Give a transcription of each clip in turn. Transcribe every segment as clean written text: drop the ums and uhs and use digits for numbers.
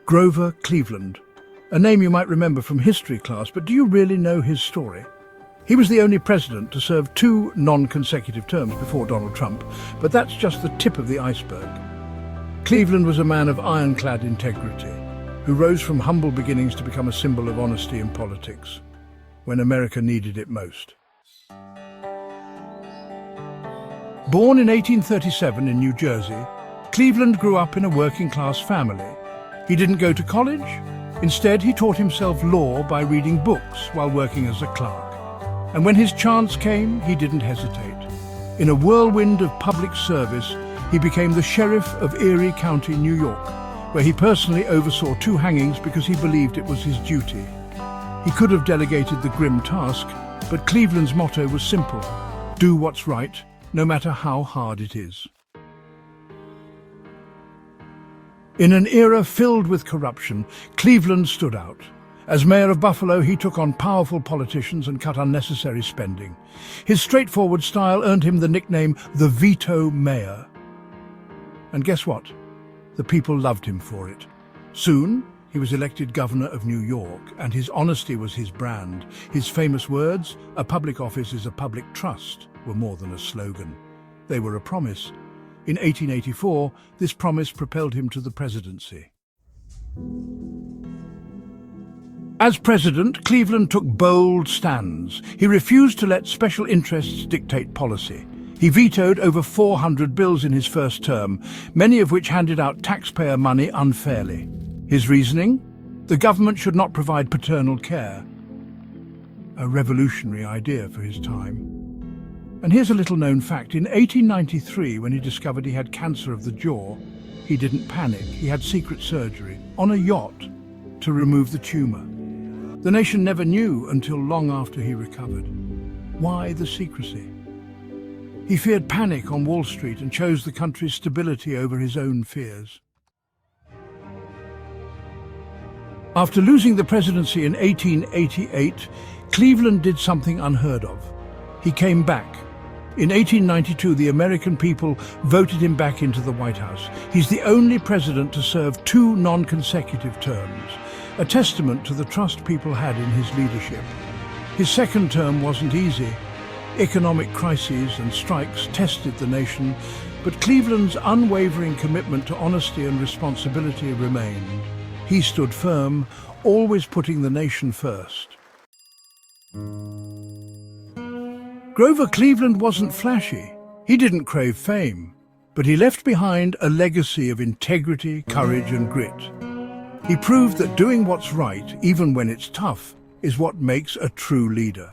Grover Cleveland, a name you might remember from history class, but do you really know his story? He was the only president to serve 2 non-consecutive terms before Donald Trump, but that's just the tip of the iceberg. Cleveland was a man of ironclad integrity, who rose from humble beginnings to become a symbol of honesty in politics, when America needed it most. Born in 1837 in New Jersey, Cleveland grew up in a working-class family. He didn't go to college. Instead, he taught himself law by reading books while working as a clerk. And when his chance came, he didn't hesitate. In a whirlwind of public service, he became the sheriff of Erie County, New York, where he personally oversaw 2 hangings because he believed it was his duty. He could have delegated the grim task, but Cleveland's motto was simple: do what's right, no matter how hard it is. In an era filled with corruption, Cleveland stood out. As mayor of Buffalo, he took on powerful politicians and cut unnecessary spending. His straightforward style earned him the nickname the veto mayor. And guess what? The people loved him for it. Soon, he was elected governor of New York, and his honesty was his brand. His famous words, "A public office is a public trust," were more than a slogan. They were a promise. In 1884, this promise propelled him to the presidency. As president, Cleveland took bold stands. He refused to let special interests dictate policy. He vetoed over 400 bills in his first term, many of which handed out taxpayer money unfairly. His reasoning? The government should not provide paternal care. A revolutionary idea for his time. And here's a little-known fact. In 1893, when he discovered he had cancer of the jaw, he didn't panic. He had secret surgery on a yacht to remove the tumor. The nation never knew until long after he recovered. Why the secrecy? He feared panic on Wall Street and chose the country's stability over his own fears. After losing the presidency in 1888, Cleveland did something unheard of. He came back. In 1892, the American people voted him back into the White House. He's the only president to serve 2 non-consecutive terms, a testament to the trust people had in his leadership. His second term wasn't easy. Economic crises and strikes tested the nation, but Cleveland's unwavering commitment to honesty and responsibility remained. He stood firm, always putting the nation first. Grover Cleveland wasn't flashy. He didn't crave fame, but he left behind a legacy of integrity, courage, and grit. He proved that doing what's right, even when it's tough, is what makes a true leader.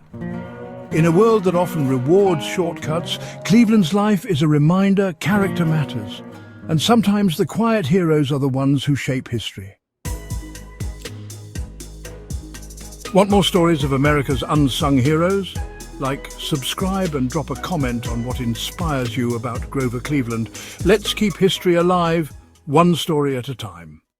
In a world that often rewards shortcuts, Cleveland's life is a reminder character matters, and sometimes the quiet heroes are the ones who shape history. Want more stories of America's unsung heroes? Like, subscribe and drop a comment on what inspires you about Grover Cleveland. Let's keep history alive, one story at a time.